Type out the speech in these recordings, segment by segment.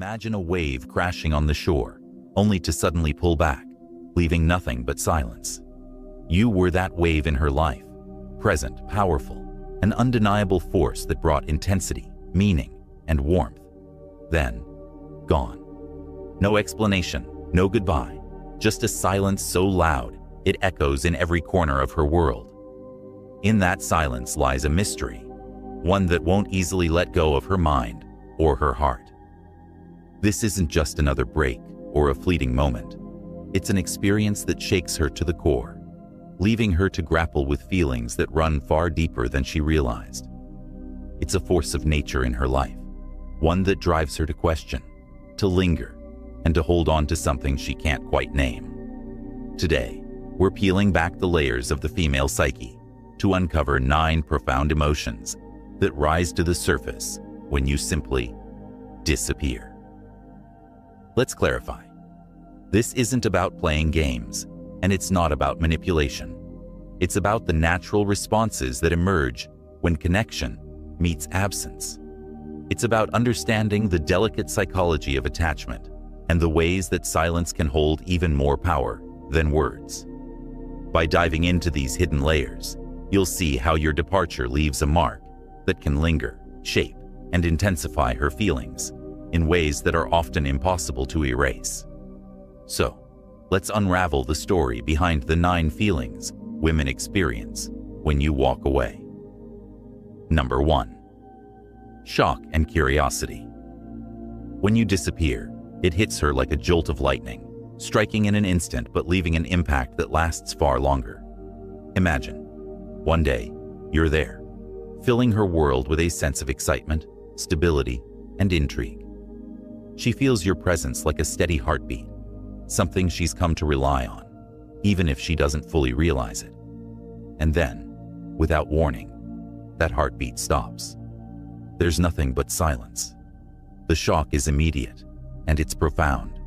Imagine a wave crashing on the shore, only to suddenly pull back, leaving nothing but silence. You were that wave in her life, present, powerful, an undeniable force that brought intensity, meaning, and warmth. Then, gone. No explanation, no goodbye, just a silence so loud it echoes in every corner of her world. In that silence lies a mystery, one that won't easily let go of her mind or her heart. This isn't just another break or a fleeting moment. It's an experience that shakes her to the core, leaving her to grapple with feelings that run far deeper than she realized. It's a force of nature in her life, one that drives her to question, to linger, and to hold on to something she can't quite name. Today, we're peeling back the layers of the female psyche to uncover 9 profound emotions that rise to the surface when you simply disappear. Let's clarify. This isn't about playing games, and it's not about manipulation. It's about the natural responses that emerge when connection meets absence. It's about understanding the delicate psychology of attachment and the ways that silence can hold even more power than words. By diving into these hidden layers, you'll see how your departure leaves a mark that can linger, shape, and intensify her feelings in ways that are often impossible to erase. So, let's unravel the story behind the 9 feelings women experience when you walk away. Number 1. Shock and curiosity. When you disappear, it hits her like a jolt of lightning, striking in an instant but leaving an impact that lasts far longer. Imagine, one day, you're there, filling her world with a sense of excitement, stability, and intrigue. She feels your presence like a steady heartbeat, something she's come to rely on, even if she doesn't fully realize it. And then, without warning, that heartbeat stops. There's nothing but silence. The shock is immediate, and it's profound.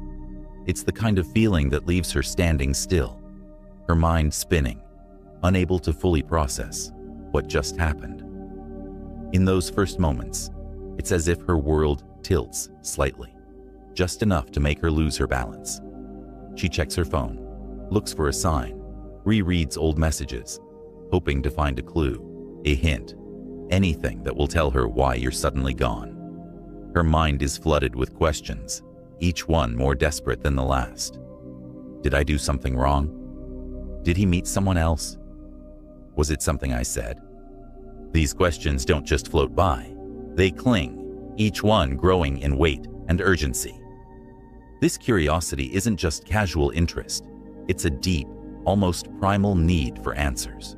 It's the kind of feeling that leaves her standing still, her mind spinning, unable to fully process what just happened. In those first moments, it's as if her world tilts slightly, just enough to make her lose her balance. She checks her phone, looks for a sign, rereads old messages, hoping to find a clue, a hint, anything that will tell her why you're suddenly gone. Her mind is flooded with questions, each one more desperate than the last. Did I do something wrong? Did he meet someone else? Was it something I said? These questions don't just float by. They cling, each one growing in weight and urgency. This curiosity isn't just casual interest. It's a deep, almost primal need for answers.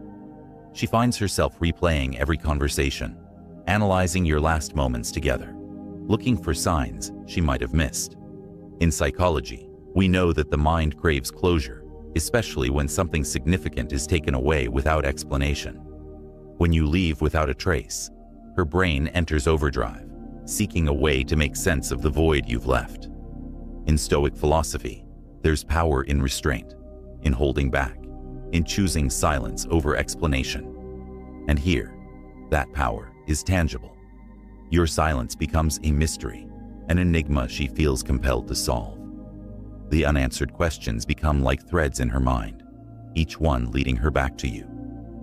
She finds herself replaying every conversation, analyzing your last moments together, looking for signs she might have missed. In psychology, we know that the mind craves closure, especially when something significant is taken away without explanation. When you leave without a trace, her brain enters overdrive, seeking a way to make sense of the void you've left. In Stoic philosophy, there's power in restraint, in holding back, in choosing silence over explanation. And here, that power is tangible. Your silence becomes a mystery, an enigma she feels compelled to solve. The unanswered questions become like threads in her mind, each one leading her back to you,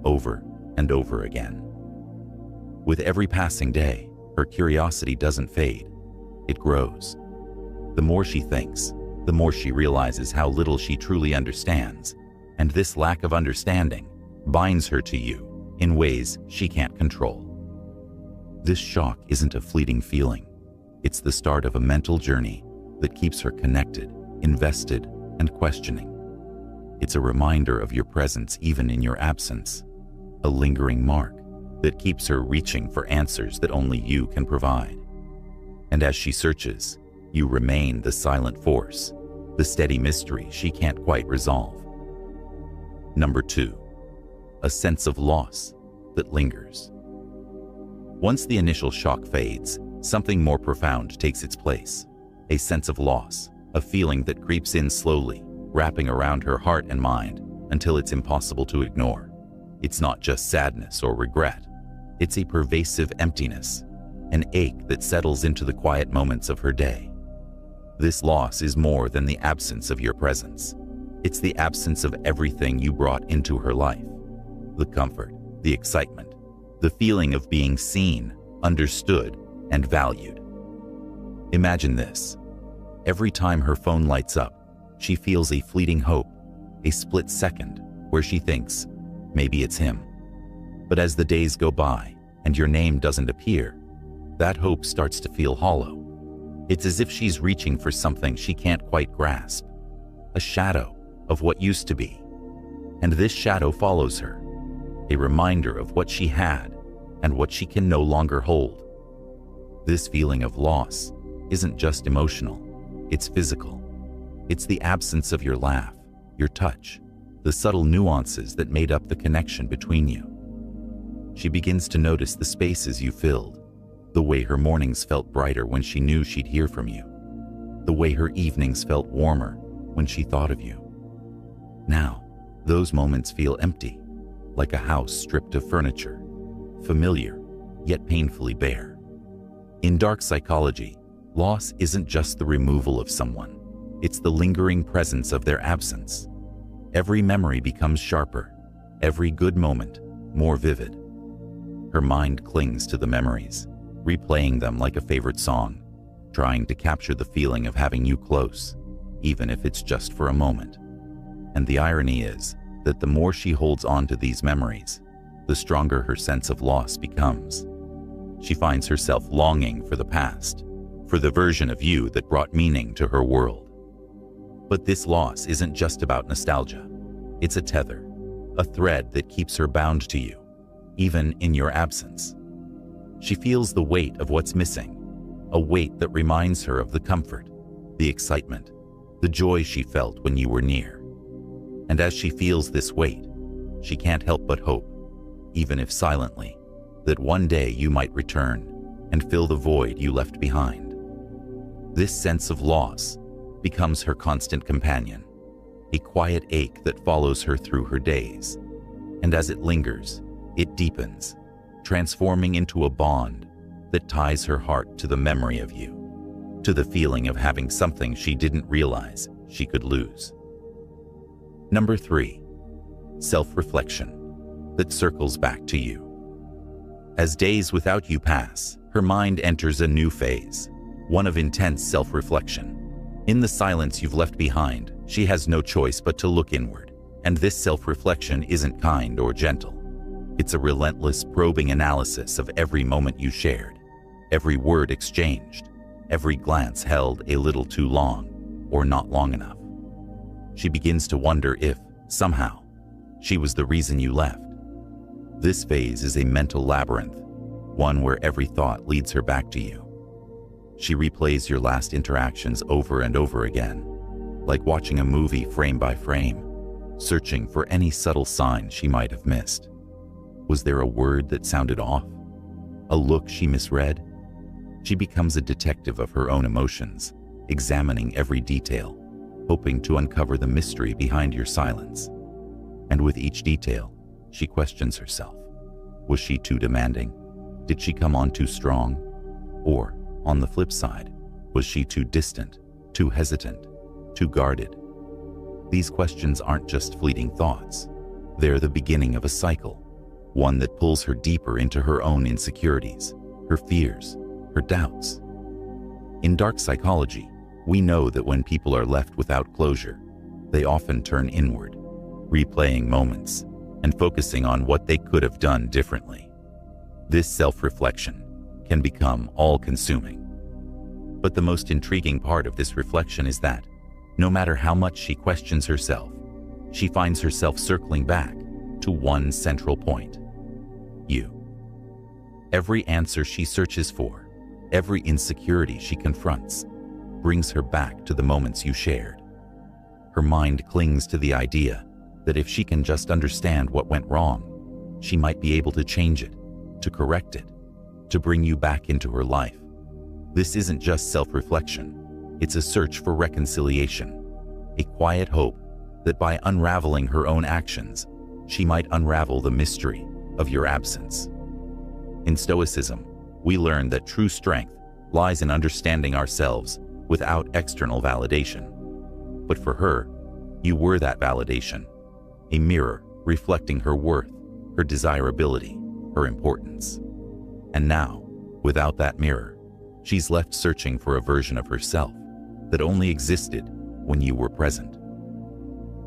over and over again. With every passing day, her curiosity doesn't fade, it grows. The more she thinks, the more she realizes how little she truly understands, and this lack of understanding binds her to you in ways she can't control. This shock isn't a fleeting feeling. It's the start of a mental journey that keeps her connected, invested, and questioning. It's a reminder of your presence even in your absence, a lingering mark that keeps her reaching for answers that only you can provide. And as she searches, you remain the silent force, the steady mystery she can't quite resolve. Number 2, a sense of loss that lingers. Once the initial shock fades, something more profound takes its place. A sense of loss, a feeling that creeps in slowly, wrapping around her heart and mind until it's impossible to ignore. It's not just sadness or regret. It's a pervasive emptiness, an ache that settles into the quiet moments of her day. This loss is more than the absence of your presence. It's the absence of everything you brought into her life. The comfort, the excitement, the feeling of being seen, understood, and valued. Imagine this. Every time her phone lights up, she feels a fleeting hope, a split second where she thinks, maybe it's him. But as the days go by and your name doesn't appear, that hope starts to feel hollow. It's as if she's reaching for something she can't quite grasp, a shadow of what used to be. And this shadow follows her, a reminder of what she had and what she can no longer hold. This feeling of loss isn't just emotional, it's physical. It's the absence of your laugh, your touch, the subtle nuances that made up the connection between you. She begins to notice the spaces you filled, the way her mornings felt brighter when she knew she'd hear from you, the way her evenings felt warmer when she thought of you. Now, those moments feel empty, like a house stripped of furniture, familiar, yet painfully bare. In dark psychology, loss isn't just the removal of someone, it's the lingering presence of their absence. Every memory becomes sharper, every good moment more vivid. Her mind clings to the memories, replaying them like a favorite song, trying to capture the feeling of having you close, even if it's just for a moment. And the irony is that the more she holds on to these memories, the stronger her sense of loss becomes. She finds herself longing for the past, for the version of you that brought meaning to her world. But this loss isn't just about nostalgia. It's a tether, a thread that keeps her bound to you, even in your absence. She feels the weight of what's missing, a weight that reminds her of the comfort, the excitement, the joy she felt when you were near. And as she feels this weight, she can't help but hope, even if silently, that one day you might return and fill the void you left behind. This sense of loss becomes her constant companion, a quiet ache that follows her through her days. And as it lingers, it deepens, transforming into a bond that ties her heart to the memory of you, to the feeling of having something she didn't realize she could lose. Number 3, self-reflection that circles back to you. As days without you pass, her mind enters a new phase, one of intense self-reflection. In the silence you've left behind, she has no choice but to look inward, and this self-reflection isn't kind or gentle. It's a relentless, probing analysis of every moment you shared, every word exchanged, every glance held a little too long or not long enough. She begins to wonder if, somehow, she was the reason you left. This phase is a mental labyrinth, one where every thought leads her back to you. She replays your last interactions over and over again, like watching a movie frame by frame, searching for any subtle sign she might have missed. Was there a word that sounded off? A look she misread? She becomes a detective of her own emotions, examining every detail, hoping to uncover the mystery behind your silence. And with each detail, she questions herself. Was she too demanding? Did she come on too strong? Or, on the flip side, was she too distant, too hesitant, too guarded? These questions aren't just fleeting thoughts. They're the beginning of a cycle, one that pulls her deeper into her own insecurities, her fears, her doubts. In dark psychology, we know that when people are left without closure, they often turn inward, replaying moments and focusing on what they could have done differently. This self-reflection can become all-consuming. But the most intriguing part of this reflection is that, no matter how much she questions herself, she finds herself circling back to one central point: you. Every answer she searches for, every insecurity she confronts, brings her back to the moments you shared. Her mind clings to the idea that if she can just understand what went wrong, she might be able to change it, to correct it, to bring you back into her life. This isn't just self-reflection, it's a search for reconciliation, a quiet hope that by unraveling her own actions, she might unravel the mystery of your absence. In Stoicism, we learn that true strength lies in understanding ourselves without external validation. But for her, you were that validation, a mirror reflecting her worth, her desirability, her importance. And now, without that mirror, she's left searching for a version of herself that only existed when you were present.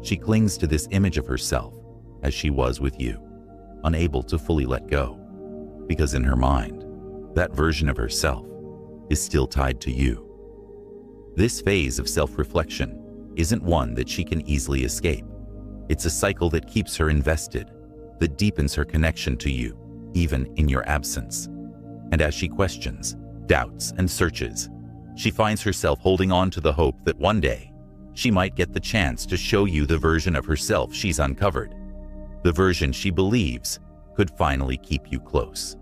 She clings to this image of herself as she was with you, unable to fully let go, because in her mind, that version of herself is still tied to you. This phase of self-reflection isn't one that she can easily escape. It's a cycle that keeps her invested, that deepens her connection to you, even in your absence. And as she questions, doubts, and searches, she finds herself holding on to the hope that one day she might get the chance to show you the version of herself she's uncovered, the version she believes could finally keep you close.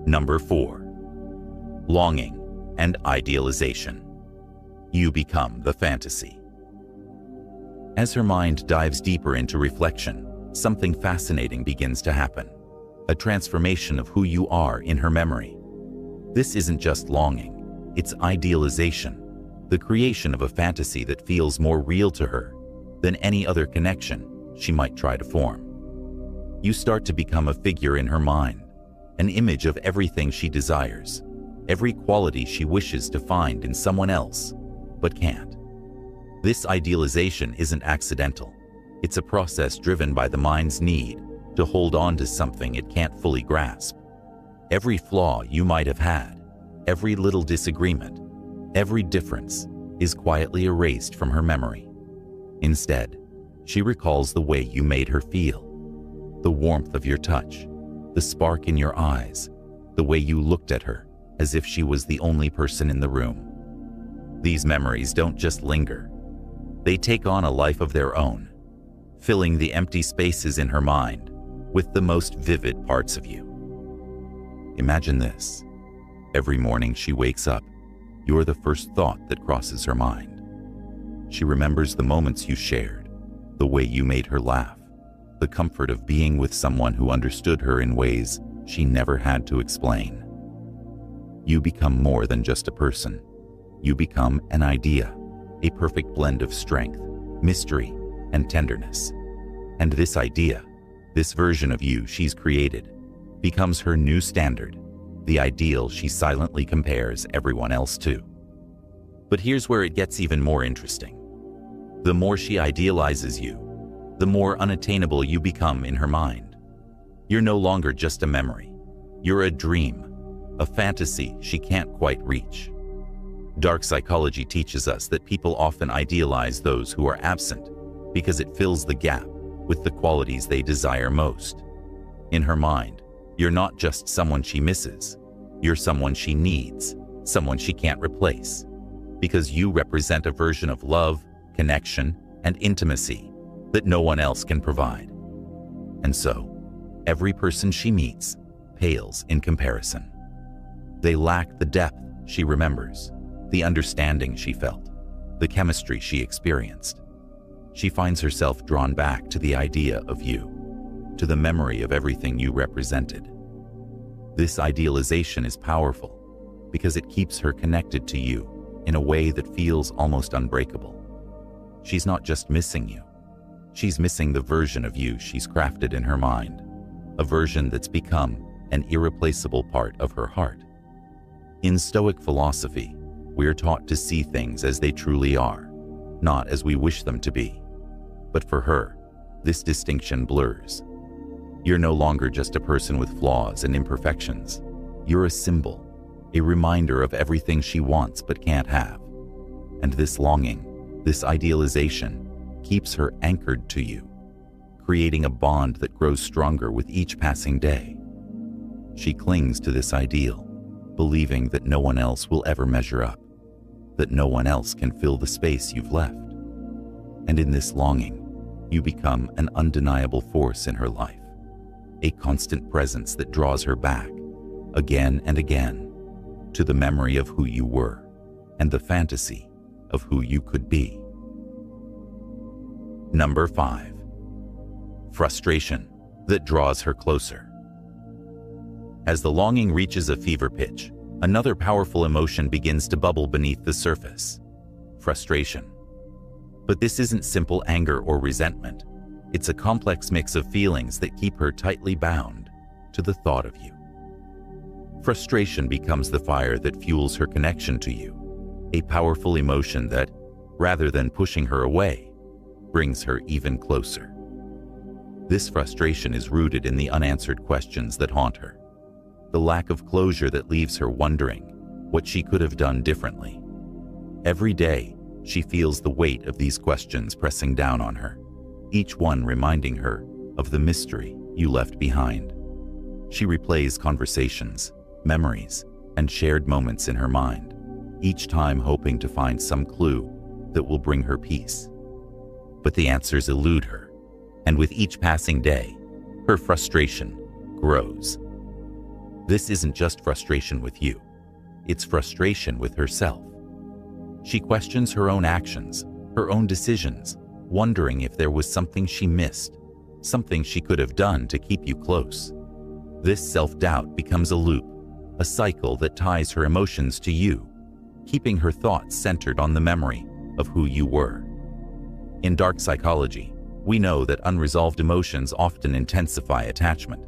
Number 4. Longing and idealization. You become the fantasy. As her mind dives deeper into reflection, something fascinating begins to happen, a transformation of who you are in her memory. This isn't just longing, it's idealization, the creation of a fantasy that feels more real to her than any other connection she might try to form. You start to become a figure in her mind, an image of everything she desires, every quality she wishes to find in someone else, but can't. This idealization isn't accidental. It's a process driven by the mind's need to hold on to something it can't fully grasp. Every flaw you might have had, every little disagreement, every difference is quietly erased from her memory. Instead, she recalls the way you made her feel, the warmth of your touch, the spark in your eyes, the way you looked at her as if she was the only person in the room. These memories don't just linger. They take on a life of their own, filling the empty spaces in her mind with the most vivid parts of you. Imagine this. Every morning she wakes up, you're the first thought that crosses her mind. She remembers the moments you shared, the way you made her laugh, the comfort of being with someone who understood her in ways she never had to explain. You become more than just a person. You become an idea, a perfect blend of strength, mystery, and tenderness. And this idea, this version of you she's created, becomes her new standard, the ideal she silently compares everyone else to. But here's where it gets even more interesting. The more she idealizes you, the more unattainable you become in her mind. You're no longer just a memory. You're a dream, a fantasy she can't quite reach. Dark psychology teaches us that people often idealize those who are absent because it fills the gap with the qualities they desire most. In her mind, you're not just someone she misses. You're someone she needs, someone she can't replace, because you represent a version of love, connection, and intimacy that no one else can provide. And so, every person she meets pales in comparison. They lack the depth she remembers, the understanding she felt, the chemistry she experienced. She finds herself drawn back to the idea of you, to the memory of everything you represented. This idealization is powerful because it keeps her connected to you in a way that feels almost unbreakable. She's not just missing you. She's missing the version of you she's crafted in her mind, a version that's become an irreplaceable part of her heart. In Stoic philosophy, we're taught to see things as they truly are, not as we wish them to be. But for her, this distinction blurs. You're no longer just a person with flaws and imperfections. You're a symbol, a reminder of everything she wants but can't have. And this longing, this idealization, keeps her anchored to you, creating a bond that grows stronger with each passing day. She clings to this ideal, believing that no one else will ever measure up, that no one else can fill the space you've left. And in this longing, you become an undeniable force in her life, a constant presence that draws her back, again and again, to the memory of who you were and the fantasy of who you could be. Number 5. Frustration that draws her closer. As the longing reaches a fever pitch, Another powerful emotion begins to bubble beneath the surface: frustration. But this isn't simple anger or resentment. It's a complex mix of feelings that keep her tightly bound to the thought of you. Frustration becomes the fire that fuels her connection to you, a powerful emotion that, rather than pushing her away, brings her even closer. This frustration is rooted in the unanswered questions that haunt her, the lack of closure that leaves her wondering what she could have done differently. Every day, she feels the weight of these questions pressing down on her, each one reminding her of the mystery you left behind. She replays conversations, memories, and shared moments in her mind, each time hoping to find some clue that will bring her peace. But the answers elude her, and with each passing day, her frustration grows. This isn't just frustration with you, it's frustration with herself. She questions her own actions, her own decisions, wondering if there was something she missed, something she could have done to keep you close. This self-doubt becomes a loop, a cycle that ties her emotions to you, keeping her thoughts centered on the memory of who you were. In dark psychology, we know that unresolved emotions often intensify attachment,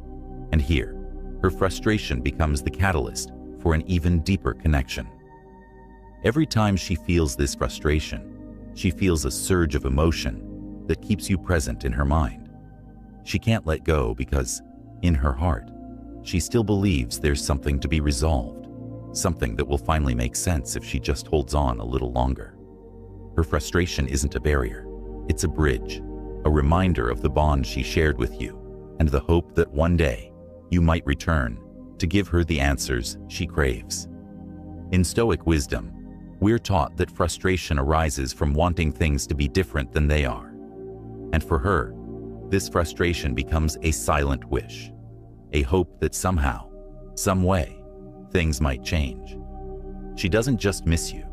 and here, her frustration becomes the catalyst for an even deeper connection. Every time she feels this frustration, she feels a surge of emotion that keeps you present in her mind. She can't let go because, in her heart, she still believes there's something to be resolved, something that will finally make sense if she just holds on a little longer. Her frustration isn't a barrier, it's a bridge, a reminder of the bond she shared with you, and the hope that one day you might return to give her the answers she craves. In Stoic wisdom, we're taught that frustration arises from wanting things to be different than they are. And for her, this frustration becomes a silent wish, a hope that somehow, some way, things might change. She doesn't just miss you,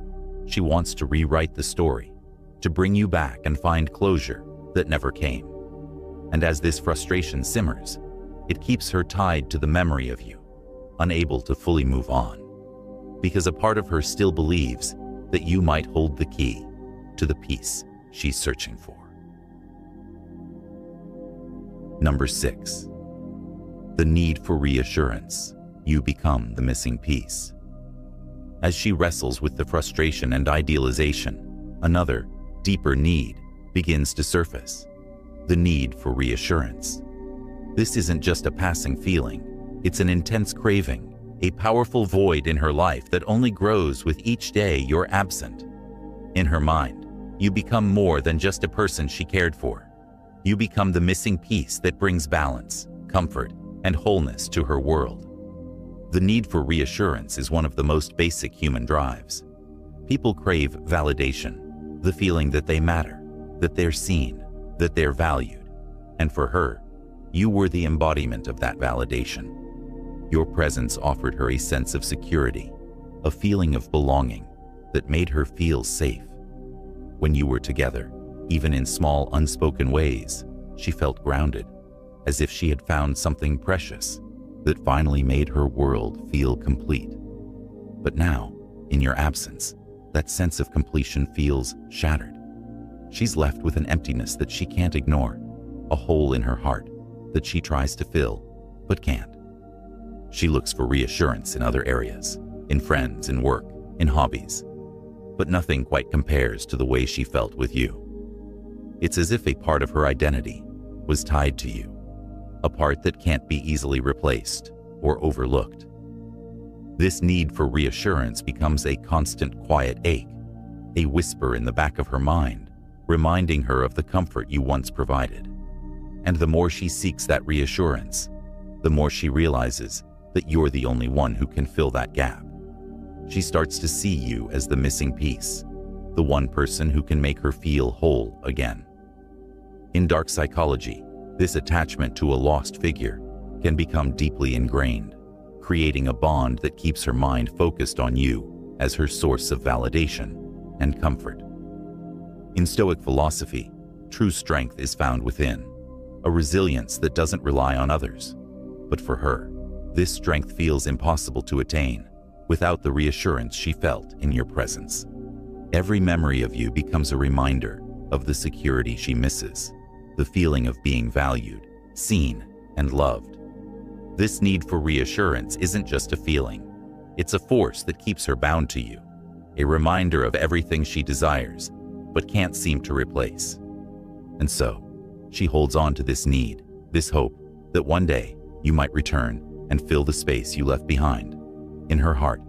she wants to rewrite the story, to bring you back and find closure that never came. And as this frustration simmers, it keeps her tied to the memory of you, unable to fully move on. Because a part of her still believes that you might hold the key to the peace she's searching for. Number 6. The need for reassurance. You become the missing piece. As she wrestles with the frustration and idealization, another, deeper need begins to surface: the need for reassurance. This isn't just a passing feeling, it's an intense craving, a powerful void in her life that only grows with each day you're absent. In her mind, you become more than just a person she cared for. You become the missing piece that brings balance, comfort, and wholeness to her world. The need for reassurance is one of the most basic human drives. People crave validation, the feeling that they matter, that they're seen, that they're valued. And for her, you were the embodiment of that validation. Your presence offered her a sense of security, a feeling of belonging that made her feel safe. When you were together, even in small unspoken ways, she felt grounded, as if she had found something precious that finally made her world feel complete. But now, in your absence, that sense of completion feels shattered. She's left with an emptiness that she can't ignore, a hole in her heart that she tries to fill, but can't. She looks for reassurance in other areas, in friends, in work, in hobbies. But nothing quite compares to the way she felt with you. It's as if a part of her identity was tied to you, a part that can't be easily replaced or overlooked. This need for reassurance becomes a constant quiet ache, a whisper in the back of her mind, reminding her of the comfort you once provided. And the more she seeks that reassurance, the more she realizes that you're the only one who can fill that gap. She starts to see you as the missing piece, the one person who can make her feel whole again. In dark psychology, this attachment to a lost figure can become deeply ingrained, creating a bond that keeps her mind focused on you as her source of validation and comfort. In Stoic philosophy, true strength is found within, a resilience that doesn't rely on others. But for her, this strength feels impossible to attain without the reassurance she felt in your presence. Every memory of you becomes a reminder of the security she misses, the feeling of being valued, seen, and loved. This need for reassurance isn't just a feeling. It's a force that keeps her bound to you, a reminder of everything she desires, but can't seem to replace. And so, she holds on to this need, this hope, that one day you might return and fill the space you left behind. In her heart,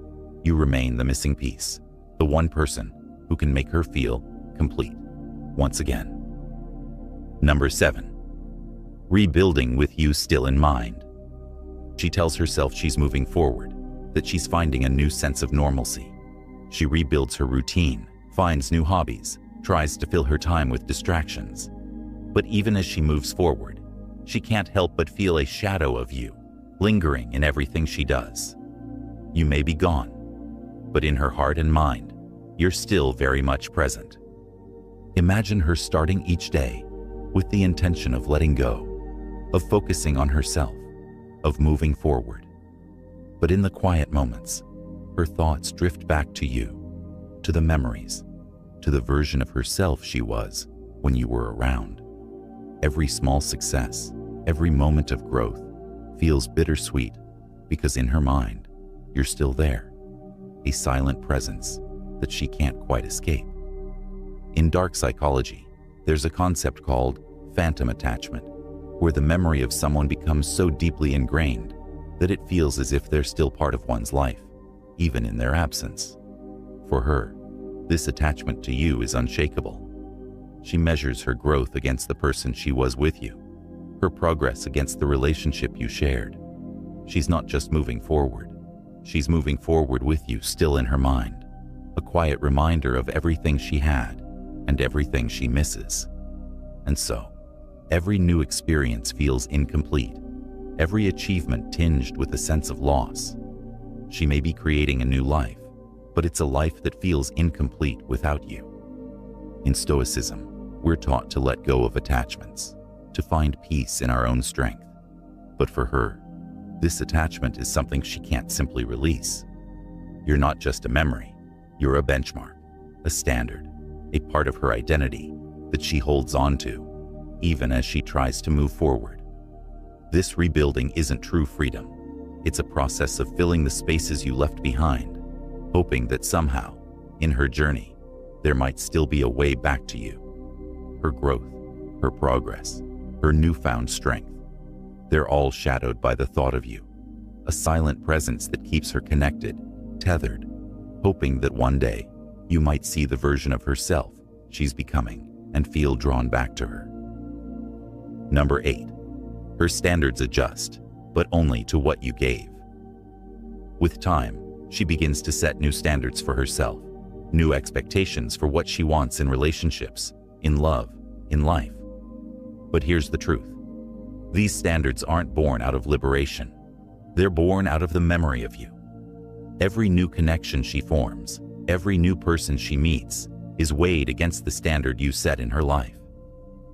you remain the missing piece, the one person who can make her feel complete once again. Number 7. Rebuilding with you still in mind. She tells herself she's moving forward, that she's finding a new sense of normalcy. She rebuilds her routine, finds new hobbies, tries to fill her time with distractions. But even as she moves forward, she can't help but feel a shadow of you, lingering in everything she does. You may be gone, but in her heart and mind, you're still very much present. Imagine her starting each day with the intention of letting go, of focusing on herself, of moving forward. But in the quiet moments, her thoughts drift back to you, to the memories, to the version of herself she was when you were around. Every small success, every moment of growth feels bittersweet because in her mind, you're still there, a silent presence that she can't quite escape. In dark psychology, there's a concept called phantom attachment, where the memory of someone becomes so deeply ingrained that it feels as if they're still part of one's life, even in their absence. For her, this attachment to you is unshakable. She measures her growth against the person she was with you, her progress against the relationship you shared. She's not just moving forward, she's moving forward with you still in her mind, a quiet reminder of everything she had and everything she misses. And so, every new experience feels incomplete, every achievement tinged with a sense of loss. She may be creating a new life, but it's a life that feels incomplete without you. In Stoicism, we're taught to let go of attachments, to find peace in our own strength. But for her, this attachment is something she can't simply release. You're not just a memory, you're a benchmark, a standard, a part of her identity that she holds on to, even as she tries to move forward. This rebuilding isn't true freedom. It's a process of filling the spaces you left behind, hoping that somehow, in her journey, there might still be a way back to you. Her growth, her progress, her newfound strength, they're all shadowed by the thought of you, a silent presence that keeps her connected, tethered, hoping that one day you might see the version of herself she's becoming and feel drawn back to her. Number 8. Her standards adjust, but only to what you gave. With time, she begins to set new standards for herself, new expectations for what she wants in relationships, in love, in life. But here's the truth. These standards aren't born out of liberation. They're born out of the memory of you. Every new connection she forms, every new person she meets, is weighed against the standard you set in her life.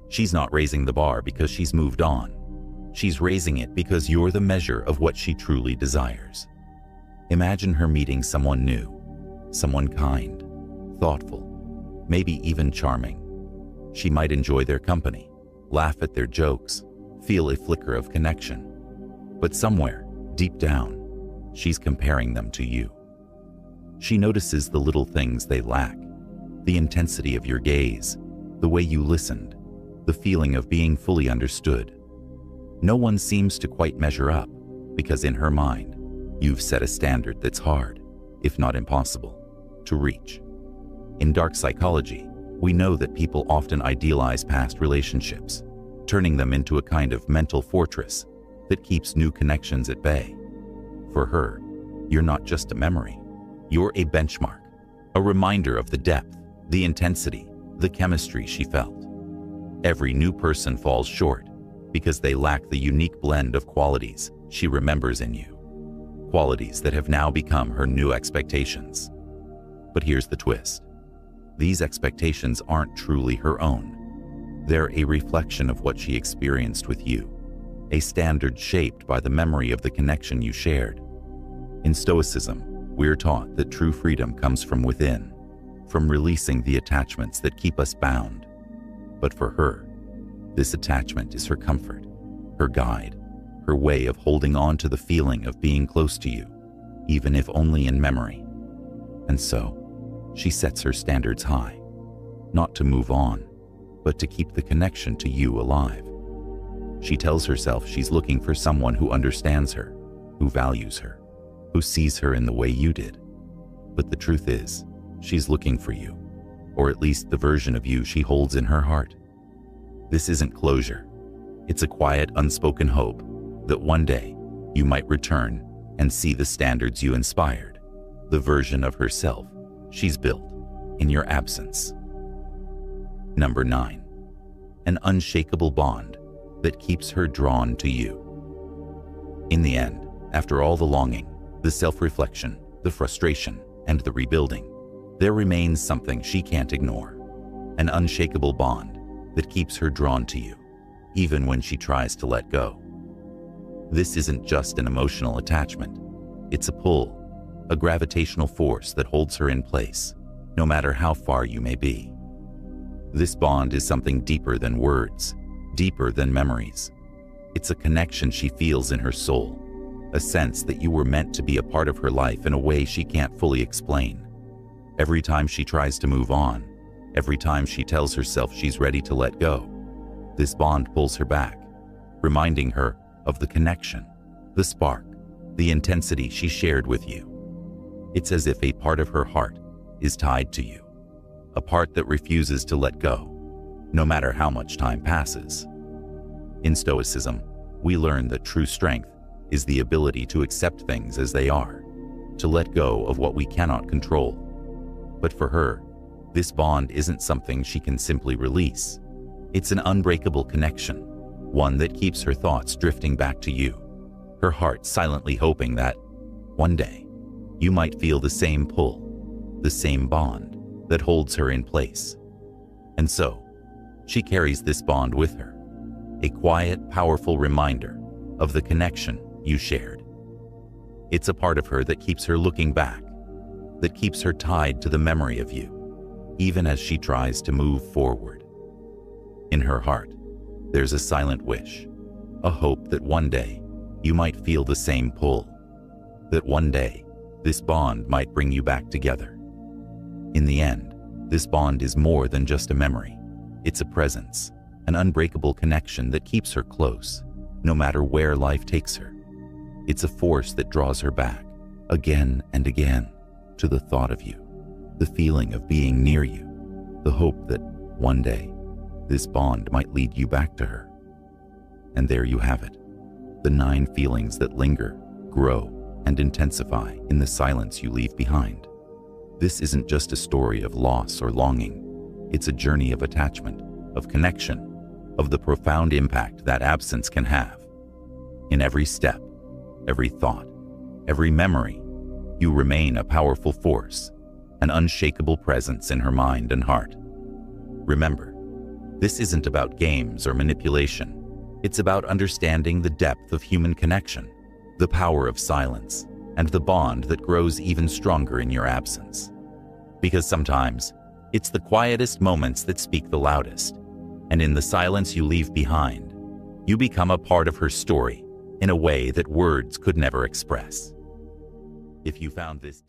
She's not raising the bar because she's moved on. She's raising it because you're the measure of what she truly desires. Imagine her meeting someone new, someone kind, thoughtful, maybe even charming. She might enjoy their company, laugh at their jokes, feel a flicker of connection. But somewhere, deep down, she's comparing them to you. She notices the little things they lack, the intensity of your gaze, the way you listened, the feeling of being fully understood. No one seems to quite measure up because in her mind, you've set a standard that's hard, if not impossible, to reach. In dark psychology, we know that people often idealize past relationships, turning them into a kind of mental fortress that keeps new connections at bay. For her, you're not just a memory, you're a benchmark, a reminder of the depth, the intensity, the chemistry she felt. Every new person falls short because they lack the unique blend of qualities she remembers in you, qualities that have now become her new expectations. But here's the twist. These expectations aren't truly her own. They're a reflection of what she experienced with you, a standard shaped by the memory of the connection you shared. In Stoicism, We're taught that true freedom comes from within, from releasing the attachments that keep us bound. But for her, this attachment is her comfort, her guide, her way of holding on to the feeling of being close to you, even if only in memory. And so, she sets her standards high, not to move on, but to keep the connection to you alive. She tells herself she's looking for someone who understands her, who values her, who sees her in the way you did. But the truth is, she's looking for you, or at least the version of you she holds in her heart. This isn't closure. It's a quiet, unspoken hope that one day you might return and see the standards you inspired, the version of herself she's built in your absence. Number 9, an unshakable bond that keeps her drawn to you. In the end, after all the longing, the self-reflection, the frustration, and the rebuilding, there remains something she can't ignore, an unshakable bond that keeps her drawn to you, even when she tries to let go. This isn't just an emotional attachment. It's a pull, a gravitational force that holds her in place, no matter how far you may be. This bond is something deeper than words, deeper than memories. It's a connection she feels in her soul, a sense that you were meant to be a part of her life in a way she can't fully explain. Every time she tries to move on, every time she tells herself she's ready to let go, this bond pulls her back, reminding her of the connection, the spark, the intensity she shared with you. It's as if a part of her heart is tied to you, a part that refuses to let go, no matter how much time passes. In Stoicism, we learn that true strength is the ability to accept things as they are, to let go of what we cannot control. But for her, this bond isn't something she can simply release. It's an unbreakable connection, one that keeps her thoughts drifting back to you, her heart silently hoping that, one day, you might feel the same pull, the same bond that holds her in place. And so, she carries this bond with her, a quiet, powerful reminder of the connection you shared. It's a part of her that keeps her looking back, that keeps her tied to the memory of you, even as she tries to move forward. In her heart, there's a silent wish, a hope that one day you might feel the same pull, that one day this bond might bring you back together. In the end, this bond is more than just a memory. It's a presence, an unbreakable connection that keeps her close, no matter where life takes her. It's a force that draws her back, again and again, to the thought of you, the feeling of being near you, the hope that one day this bond might lead you back to her. And there you have it, the 9 feelings that linger, grow, and intensify in the silence you leave behind. This isn't just a story of loss or longing. It's a journey of attachment, of connection, of the profound impact that absence can have. In every step, every thought, every memory, you remain a powerful force, an unshakable presence in her mind and heart. Remember, this isn't about games or manipulation. It's about understanding the depth of human connection, the power of silence, and the bond that grows even stronger in your absence. Because sometimes, it's the quietest moments that speak the loudest, and in the silence you leave behind, you become a part of her story in a way that words could never express. If you found this